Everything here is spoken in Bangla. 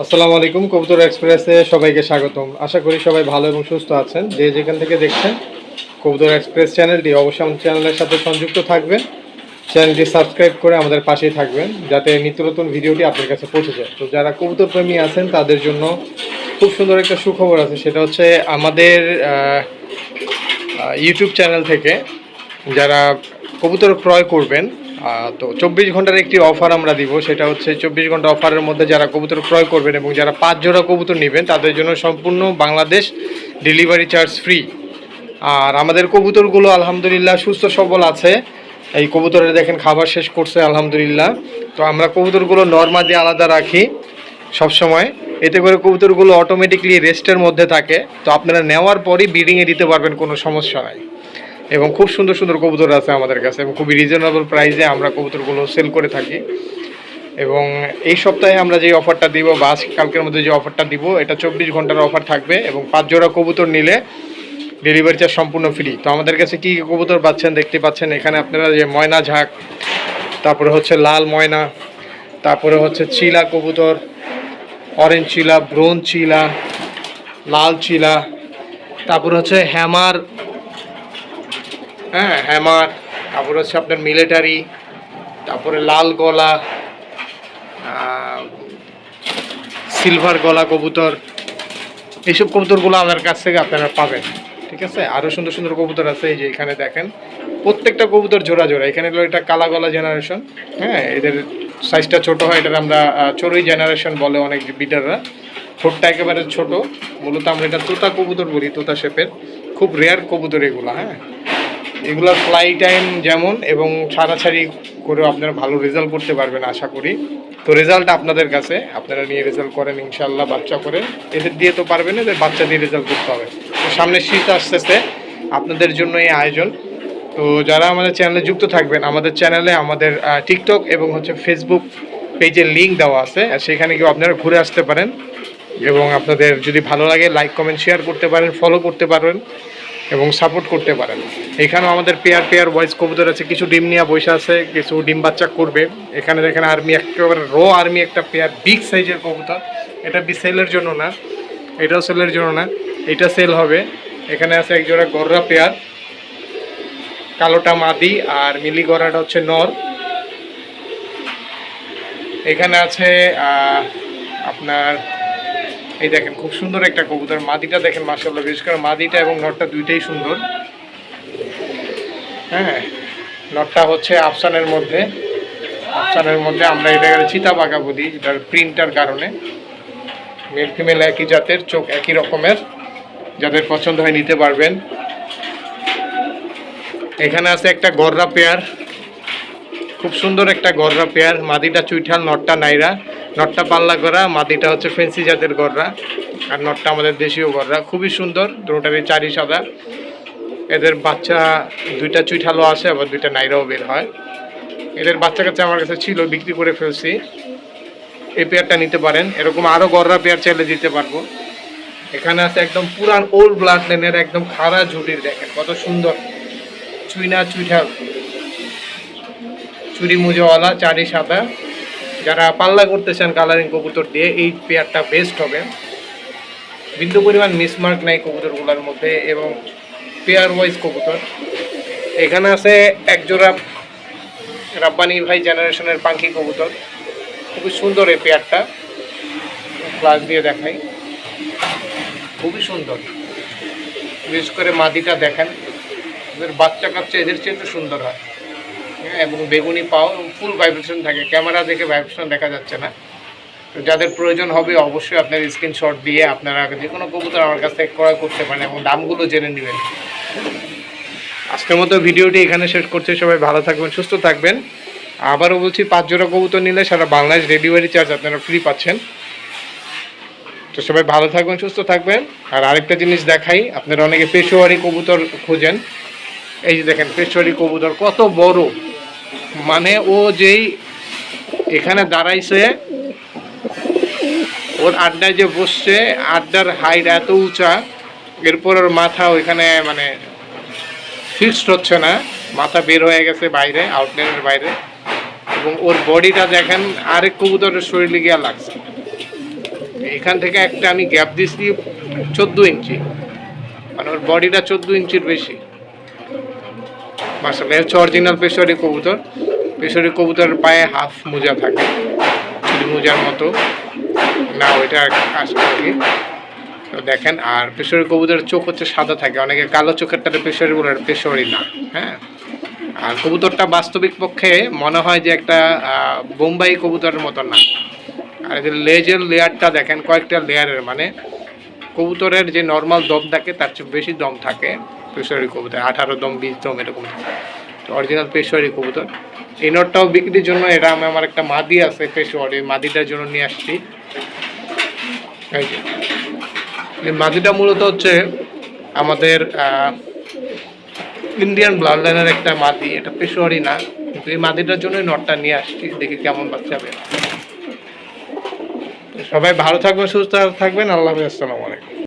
আসসালামু আলাইকুম। কবুতর এক্সপ্রেসে সবাইকে স্বাগতম। আশা করি সবাই ভালো এবং সুস্থ আছেন। যে যেখান থেকে দেখছেন কবুতর এক্সপ্রেস চ্যানেলটি অবশ্যই আমাদের চ্যানেলের সাথে সংযুক্ত থাকবেন। চ্যানেলটি সাবস্ক্রাইব করে আমাদের পাশেই থাকবেন যাতে নিত্য নতুন ভিডিওটি আপনার কাছে পৌঁছে যায়। তো যারা কবুতর প্রেমী আছেন তাদের জন্য খুব সুন্দর একটা সুখবর আছে, সেটা হচ্ছে আমাদের ইউটিউব চ্যানেল থেকে যারা কবুতর ক্রয় করবেন, তো 24 ঘন্টার একটি অফার আমরা দিব। সেটা হচ্ছে 24 ঘন্টা অফারের মধ্যে যারা কবুতর ক্রয় করবেন এবং যারা 5 জোড়া কবুতর নেবেন তাদের জন্য সম্পূর্ণ বাংলাদেশ ডেলিভারি চার্জ ফ্রি। আর আমাদের কবুতরগুলো আলহামদুলিল্লাহ সুস্থ সবল আছে। এই কবুতরের দেখেন খাবার শেষ করছে আলহামদুলিল্লাহ। তো আমরা কবুতরগুলো নর্মাল দিয়ে আলাদা রাখি সবসময়, এতে করে কবুতরগুলো অটোমেটিকলি রেস্টের মধ্যে থাকে। তো আপনারা নেওয়ার পরই ব্রিডিংয়ে দিতে পারবেন, কোনো সমস্যা নাই। এবং খুব সুন্দর সুন্দর কবুতর আছে আমাদের কাছে এবং খুবই রিজনেবল প্রাইসে আমরা কবুতরগুলো সেল করে থাকি। এবং এই সপ্তাহে আমরা যে অফারটা দিব বা আজকালকের মধ্যে যে অফারটা দিব, এটা 24 ঘন্টার অফার থাকবে এবং 5 জোড়া কবুতর নিলে ডেলিভারি চার্জ সম্পূর্ণ ফ্রি। তো আমাদের কাছে কী কী কবুতর পাচ্ছেন দেখতে পাচ্ছেন এখানে আপনারা, যে ময়না ঝাঁক, তারপরে হচ্ছে লাল ময়না, তারপরে হচ্ছে চিলা কবুতর, অরেঞ্জ চিলা, ব্রোঞ্জ চিলা, লাল চিলা, তারপরে হচ্ছে হ্যামার, হ্যামার, তারপরে হচ্ছে আপনার মিলিটারি, তারপরে লাল গলা, সিলভার গলা কবুতর, এইসব কবুতরগুলো আমার কাছ থেকে আপনারা পাবেন। ঠিক আছে, আরও সুন্দর সুন্দর কবুতর আছে। এই যে এখানে দেখেন প্রত্যেকটা কবুতর জোড়া জোড়া। এখানে হলো এটা কালা গলা জেনারেশন, এদের সাইজটা ছোট হয়, এটার আমরা চড়ুই জেনারেশন বলে অনেক বিটাররা। ঠোঁটটা একেবারে ছোট, মূলত আমরা এটা তোতা কবুতর বলি, তোতা শেপের। খুব রেয়ার কবুতর এগুলো। এগুলোর ফ্লাই টাইম যেমন এবং ছাড়াছাড়ি করেও আপনারা ভালো রেজাল্ট করতে পারবেন আশা করি। তো রেজাল্ট আপনাদের কাছে, আপনারা নিয়ে রেজাল্ট করেন ইনশাল্লাহ। বাচ্চা করে এদের দিয়ে তো পারবেন, এদের বাচ্চা দিয়ে রেজাল্ট করতে হবে। তো সামনে শীত আসতেছে, আপনাদের জন্য এই আয়োজন। তো যারা আমাদের চ্যানেলে যুক্ত থাকবেন, আমাদের চ্যানেলে আমাদের টিকটক এবং হচ্ছে ফেসবুক পেজের লিঙ্ক দেওয়া আছে, আর সেখানে গিয়ে আপনারা ঘুরে আসতে পারেন এবং আপনাদের যদি ভালো লাগে লাইক কমেন্ট শেয়ার করতে পারেন, ফলো করতে পারেন এবং সাপোর্ট করতে পারেন। এখানেও আমাদের পেয়ার পেয়ার ভয়েস কবুতর আছে, কিছু ডিম নিয়ে বসে আছে, কিছু ডিম বাচ্চা করবে। এখানে দেখেন আর্মি, একেবারে আর্মি একটা পেয়ার, বিগ সাইজের কবুতর। এটা সেলের জন্য না, এটাও সেলের জন্য না, এটা সেল হবে। এখানে আছে এক জোড়া গররা পেয়ার, কালোটা মাদি আর মিলি গড়াটা হচ্ছে নর। এখানে আছে আপনার, এই দেখেন খুব সুন্দর একটা কবুতর, মাদিটা দেখেন মাশাআল্লাহ, বিশেষ করে মাদিটা এবং নটটা দুইটাই সুন্দর। নটটা হচ্ছে আফসানের মধ্যে, আমরা এটা চিতাবাঘা বলি, এটার প্রিন্টার কারণে। মেল ফিমেল একই জাতের, চোখ একই রকমের, যাদের পছন্দ হয় নিতে পারবেন। এখানে আছে একটা গররা পেয়ার, খুব সুন্দর একটা গররা পেয়ার, মাদিটা চুইঠাল, নটটা নাইরা। নটটা পাল্লা করা, মাদিটা হচ্ছে ফেন্সি জাতের গররা, আর নটটা আমাদের দেশীয় গররা। খুবই সুন্দর, দুটোটারই চারি সাদা। এদের বাচ্চা দুইটা চুইঠালও আসে, আবার দুইটা নাইরাও বের হয়। এদের বাচ্চা কাচ্চা আমার কাছে ছিল, বিক্রি করে ফেলছি। এই পেয়ারটা নিতে পারেন, এরকম আরও গররা পেয়ার চাইলে দিতে পারবো। এখানে আছে একদম পুরান ওল্ড ব্লাড লাইনের একদম খাড়া ঝুটির, দেখেন কত সুন্দর চুইনা চুইঠাল, চুরি মুজোওয়ালা, চারি সাদা। যারা পাল্লা করতে চান কালারিং কবুতর দিয়ে, এই পেয়ারটা বেস্ট হবে। বিন্দু পরিমাণ মিসমার্ক নাই কবুতরগুলোর মধ্যে এবং পেয়ার ওয়াইজ কবুতর। এখানে আছে এক জোড়া রাব্বানি ভাই জেনারেশনের পাখি কবুতর, খুবই সুন্দর এই পেয়ারটা। ক্লাস দিয়ে দেখাই, খুবই সুন্দর। বিশেষ করে মাদিটা দেখেন, এদের বাচ্চা কাচ্চা এদের চেয়ে তো সুন্দর হয়। এবং বেগুনি পাও, ফুল ভাইব্রেশন থাকে, ক্যামেরা দেখে ভাইব্রেশন দেখা যাচ্ছে না। তো যাদের প্রয়োজন হবে অবশ্যই আপনার স্ক্রিনশট দিয়ে আপনারা যে কোনো কবুতর আমার কাছ থেকে ক্রয় করতে পারেন এবং দামগুলো জেনে নেবেন। আজকের মতো ভিডিওটি এখানে শেষ করছি। সবাই ভালো থাকবেন, সুস্থ থাকবেন। আবারও বলছি, 5 জোড়া কবুতর নিলে সারা বাংলাদেশ ডেলিভারি চার্জ আপনারা ফ্রি পাচ্ছেন। তো সবাই ভালো থাকবেন, সুস্থ থাকবেন। আর আরেকটা জিনিস দেখাই, আপনারা অনেকে পেশোয়ারি কবুতর খোঁজেন। এই যে দেখেন পেশোয়ারি কবুতর কত বড়, মানে ও যেই এখানে দাঁড়াইছে, ওর আড্ডায় যে বসছে, আড্ডার হাইট এত উঁচা, এরপর ওর মাথা ওইখানে মানে ফিক্সড হচ্ছে না, মাথা বের হয়ে গেছে বাইরে, আউটলাইনের বাইরে। এবং ওর বডিটা দেখেন আরেক কবুতরের শরীরে গিয়ে লাগছে, এখান থেকে একটা আমি গ্যাপ দিচ্ছি 14 ইঞ্চি, মানে ওর বডিটা 14 ইঞ্চির বেশি। মাশাআল্লাহ, হচ্ছে অরিজিনাল পেশোয়ারি কবুতর। পেশোয়ারি কবুতরের পায়ে হাফ মোজা থাকে, মোজার মতো না, ওইটা আসলে আর কি। তো দেখেন, আর পেশোয়ারি কবুতরের চোখ হচ্ছে সাদা থাকে, অনেকে কালো চোখেরটাতে পেশোয়ারি বলে, পেশোয়ারি না। হ্যাঁ, আর কবুতরটা বাস্তবিক পক্ষে মনে হয় যে একটা বোম্বাই কবুতরের মতো না। আর যে লেজের লেয়ারটা দেখেন, কয়েকটা লেয়ারের, মানে কবুতরের যে নর্মাল দম থাকে তার চেয়ে বেশি দম থাকে পেশোয়ারি কবুতর, 18 দম 20 দম এরকম। অরিজিনাল পেশোয়ারি কবুতর। এই নটটাও বিক্রির জন্য, এটা আমি আমার একটা মাদি আছে পেশোয়ারি, মাদিটার জন্য নিয়ে আসছি। এই যে এই মাদিটা মূলত হচ্ছে আমাদের ইন্ডিয়ান ব্লাড লাইনের একটা মাদি, এটা পেশোয়ারি না, কিন্তু এই মাদিটার জন্যই নটটা নিয়ে আসছি, দেখি কেমন বাচ্চা হবে। সবাই ভালো থাকবেন, সুস্থ থাকবেন, আল্লাহ হাফেজ, আসসালামু আলাইকুম।